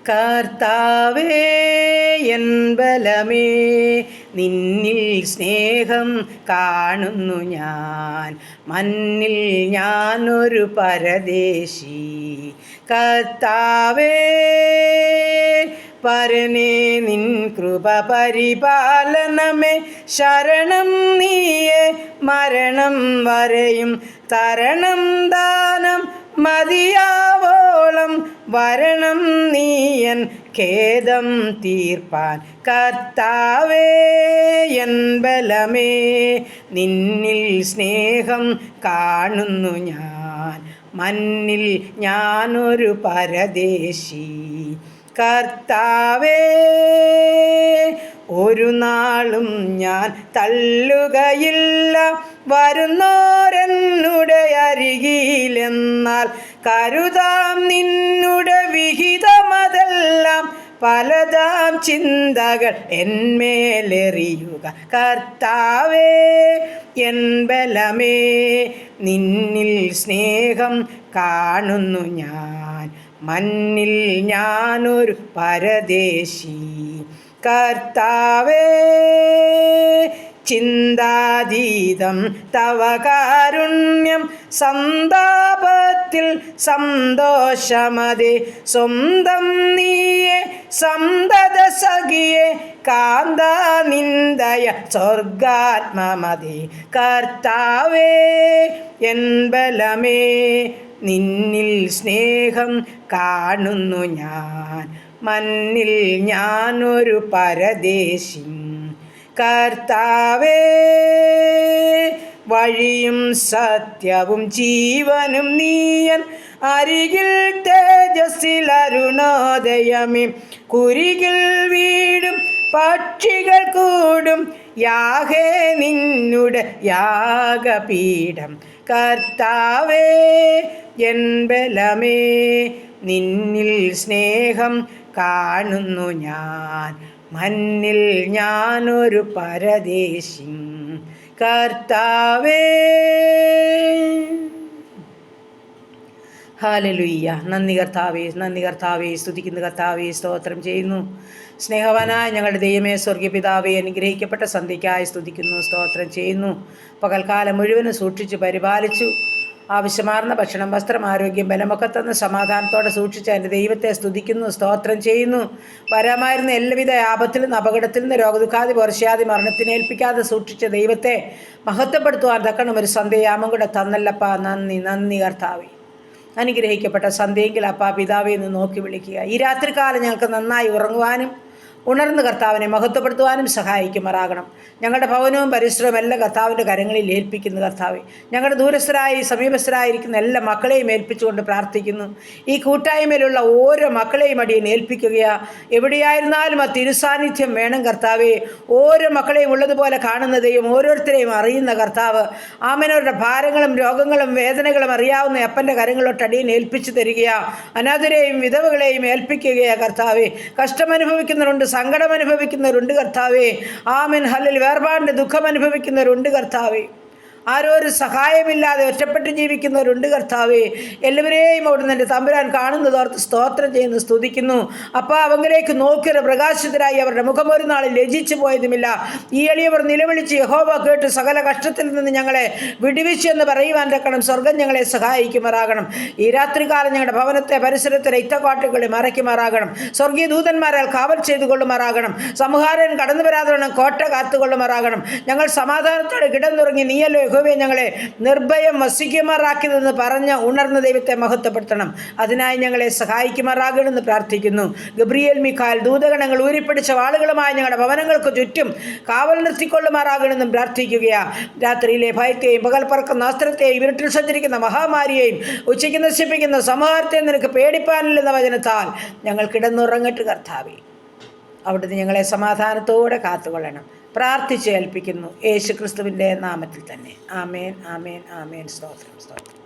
കർത്താവേ എൻ ബലമേ, നിന്നിൽ സ്നേഹം കാണുന്നു ഞാൻ. മണ്ണിൽ ഞാനൊരു പരദേശി. കർത്താവേ പരനേ നിൻ കൃപ പരിപാലനമേ, ശരണം നീയെ മരണം വരെയും തരണം ദാനം മതിയാവോളം വരണം നീയൻ ഖേദം തീർപ്പാൻ. കർത്താവേ എൻ ബലമേ, നിന്നിൽ സ്നേഹം കാണുന്നു ഞാൻ. മണ്ണിൽ ഞാനൊരു പരദേശി. കർത്താവേ ഒരു നാളും ഞാൻ തള്ളുകയില്ല വരുന്നോരെന്നുടെ അരികിലെന്നാൽ. കരുതാം നിന്നുടെ വിഹിതമതെല്ലാം പലതാം ചിന്തകൾ എന്മേലെറിയുക. കർത്താവേ എൻ ബലമേ, നിന്നിൽ സ്നേഹം കാണുന്നു ഞാൻ. മണ്ണിൽ ഞാനൊരു പരദേശി. കർത്താവേ ചിന്താതീതം തവ കാരുണ്യം, സന്താപത്തിൽ സന്തോഷമതേ സ്വന്തം നീയെ സന്തത സഖിയെ കാന്താ നിന്ദയ സ്വർഗാത്മമതേ. കർത്താവേ എൻ ബലമേ, നിന്നിൽ സ്നേഹം കാണുന്നു ഞാൻ. മണ്ണിൽ ഞാനൊരു പരദേശി. കർത്താവേ വഴിയും സത്യവും ജീവനും നീയൻ. അരികിൽ തേജസ്സിൽ അരുണോദയമേ, കുരികിൽ വീടും പക്ഷികൾ കൂടും യാഹേ നിന്നുടെ യാഗപീഠം. കർത്താവേ എൻ ബലമേ, നിന്നിൽ സ്നേഹം കാണുന്നു ഞാൻ. മണ്ണിൽ ഞാനൊരു പരദേശി. കർത്താവേ ഹല്ലേലൂയ. നന്ദി കർത്താവേ, നന്ദി കർത്താവേ. സ്തുതിക്കുന്നു കർത്താവേ, സ്തോത്രം ചെയ്യുന്നു. സ്നേഹവാനായ ഞങ്ങളുടെ ദൈവമേ, സ്വർഗീയ പിതാവേ, അനുഗ്രഹിക്കപ്പെട്ട സന്ധ്യയ്ക്കായി സ്തുതിക്കുന്നു, സ്തോത്രം ചെയ്യുന്നു. പകൽക്കാലം മുഴുവനും സൂക്ഷിച്ച് പരിപാലിച്ചു ആവശ്യമാർന്ന ഭക്ഷണം, വസ്ത്രം, ആരോഗ്യം, ബലമൊക്കെ തന്ന് സമാധാനത്തോടെ സൂക്ഷിച്ച എൻ്റെ ദൈവത്തെ സ്തുതിക്കുന്നു, സ്തോത്രം ചെയ്യുന്നു. വരാമായിരുന്ന എല്ലാവിധ ആപത്തിൽ നിന്ന്, അപകടത്തിൽ നിന്ന്, രോഗദുഃഖാതി വർഷാതി മരണത്തിനേൽപ്പിക്കാതെ സൂക്ഷിച്ച ദൈവത്തെ മഹത്വപ്പെടുത്തുവാൻ തക്കണം ഒരു സന്ധ്യയാമം കൂടെ തന്നല്ലപ്പാ. നന്ദി, നന്ദി കർത്താവേ. അനുഗ്രഹിക്കപ്പെട്ട സന്ധ്യയെങ്കിൽ അപ്പാ പിതാവെ എന്ന് നോക്കി വിളിക്കുക. ഈ രാത്രികാലം ഞങ്ങൾക്ക് നന്നായി ഉറങ്ങുവാനും ഉണർന്ന് കർത്താവിനെ മഹത്വപ്പെടുത്തുവാനും സഹായിക്കുമാറാകണം. ഞങ്ങളുടെ ഭവനവും പരിശ്രമവും എല്ലാ കർത്താവിൻ്റെ കരങ്ങളിൽ ഏൽപ്പിക്കുന്നു കർത്താവെ. ഞങ്ങളുടെ ദൂരസ്ഥരായി സമീപസ്ഥരായിരിക്കുന്ന എല്ലാ മക്കളെയും ഏൽപ്പിച്ചുകൊണ്ട് പ്രാർത്ഥിക്കുന്നു. ഈ കൂട്ടായ്മയിലുള്ള ഓരോ മക്കളെയും അടിയൻ ഏൽപ്പിക്കുകയാണ്. എവിടെയായിരുന്നാലും ആ തിരുസാന്നിധ്യം വേണം കർത്താവെ. ഓരോ മക്കളെയും ഉള്ളതുപോലെ കാണുന്നതെയും ഓരോരുത്തരെയും അറിയുന്ന കർത്താവ്. ആമനവരുടെ ഭാരങ്ങളും രോഗങ്ങളും വേദനകളും അറിയാവുന്ന അപ്പൻ്റെ കരങ്ങളോട്ട് അടിയൻ ഏൽപ്പിച്ചു തരികയാണ്. അനാഥരെയും വിധവകളെയും ഏൽപ്പിക്കുകയാണ് കർത്താവെ. കഷ്ടമനുഭവിക്കുന്നവരുണ്ട്, സങ്കടം അനുഭവിക്കുന്നവരുണ്ട് കർത്താവേ. ആമേൻ, ഹല്ലേലൂയ. വേർപാടിൻ്റെ ദുഃഖം അനുഭവിക്കുന്നവരുണ്ട് കർത്താവേ. ആരോരും സഹായമില്ലാതെ ഒറ്റപ്പെട്ട് ജീവിക്കുന്നവരുണ്ട് കർത്താവേ. എല്ലാവരെയും അവിടുന്ന് എൻ്റെ തമ്പുരാൻ കാണുന്നതോർത്ത് സ്തോത്രം ചെയ്യുന്നു, സ്തുതിക്കുന്നു. അപ്പോൾ അവങ്കിലേക്ക് നോക്കിയ പ്രകാശിതരായി അവരുടെ മുഖം ഒരു നാളിൽ ലജിച്ചു പോയതുമില്ല. ഈ എളിയവർ നിലവിളിച്ച് യഹോവ കേട്ട് സകല കഷ്ടത്തിൽ നിന്ന് ഞങ്ങളെ വിടുവിച്ചെന്ന് പറയുവാൻ തക്കണം സ്വർഗം ഞങ്ങളെ സഹായിക്കുമാറാകണം. ഈ രാത്രികാലം ഞങ്ങളുടെ ഭവനത്തെ പരിസരത്തെ രക്തക്കാട്ടുകളെ മറയ്ക്കുമാറാകണം. സ്വർഗീയ ദൂതന്മാരാൽ കാവൽ ചെയ്തു കൊള്ളുമാറാകണം. സംഹാരൻ കടന്നു വരാതെ കോട്ട കാത്തുകൊള്ളുമാറാകണം. ഞങ്ങൾ സമാധാനത്തോടെ കിടന്നുറങ്ങി നീയല്ലോ യഹോവേ ഞങ്ങളെ നിർഭയം വസിക്കുമാറാക്കിയതെന്ന് പറഞ്ഞ് ഉണർന്ന ദൈവത്തെ മഹത്വപ്പെടുത്തണം. അതിനായി ഞങ്ങളെ സഹായിക്കുമാറാകണമെന്ന് പ്രാർത്ഥിക്കുന്നു. ഗബ്രിയേൽ മിഖായേൽ ദൂതഗണങ്ങൾ ഊരിപ്പിടിച്ച വാളുകളുമായി ഞങ്ങളുടെ ഭവനങ്ങൾക്ക് ചുറ്റും കാവൽ നിർത്തിക്കൊള്ളുമാറാകണമെന്നും പ്രാർത്ഥിക്കുകയാണ്. രാത്രിയിലെ ഭയത്തെയും പകൽ പറക്കുന്ന അസ്ത്രത്തെയും ഇരുട്ടിൽ സഞ്ചരിക്കുന്ന മഹാമാരിയെയും ഉച്ചയ്ക്ക് നശിപ്പിക്കുന്ന സംഹാരത്തെയും നിനക്ക് പേടിപ്പാനില്ലെന്ന വചനത്താൽ ഞങ്ങൾ കിടന്നുറങ്ങട്ട് കർത്താവേ. അവിടുന്ന് ഞങ്ങളെ സമാധാനത്തോടെ കാത്തുകൊള്ളണം. പ്രാർത്ഥിച്ച് ഏൽപ്പിക്കുന്നു യേശു ക്രിസ്തുവിൻ്റെ നാമത്തിൽ തന്നെ. ആമേൻ, ആമേൻ, ആമേൻ. സ്തോത്രം, സ്തോത്രം.